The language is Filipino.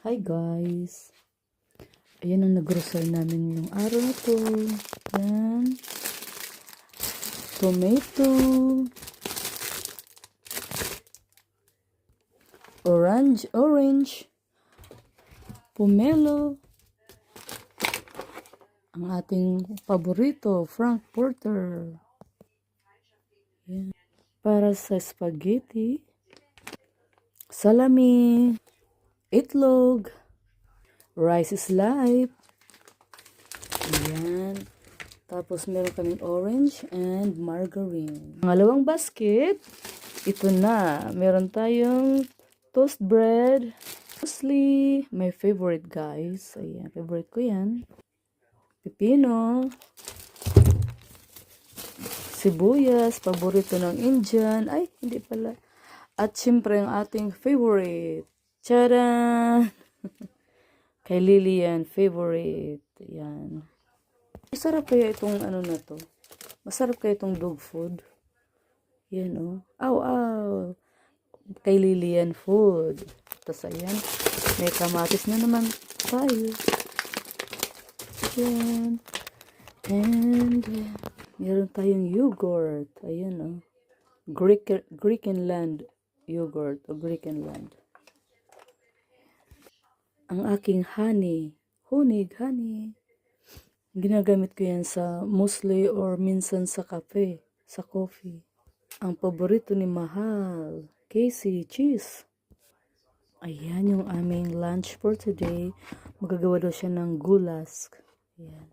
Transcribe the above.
Hi guys! Ayan ang nag-grocery namin yung araw na to. Ayan. Tomato. Orange. Pomelo. Ang ating paborito, Frank Porter. Ayan. Para sa spaghetti. Salami. Itlog. Rice is life. Ayan. Tapos meron kaming orange and margarine. Pangalawang basket. Ito na. Meron tayong toast bread. Mostly, my favorite guys. Ayan, favorite ko yan. Pipino. Sibuyas. Paborito ng Indian. Ay, hindi pala. At syempre, ang ating favorite. Tcharan! Kay Lilian, favorite. Ayan. Masarap kaya itong ano na to. Masarap kaya itong dog food. Yan oh. Aw. Kay Lilian food. Tapos ayan. May kamatis na naman tayo. Ayan. And meron tayong yogurt. Ayan oh. Greekenland yogurt o Greekenland. Ang aking honey. Honey. Ginagamit ko yan sa muesli or minsan sa kape, sa coffee. Ang paborito ni Mahal, Casey, cheese. Ayan yung aming lunch for today. Magagawa daw siya ng gulas. Ayan.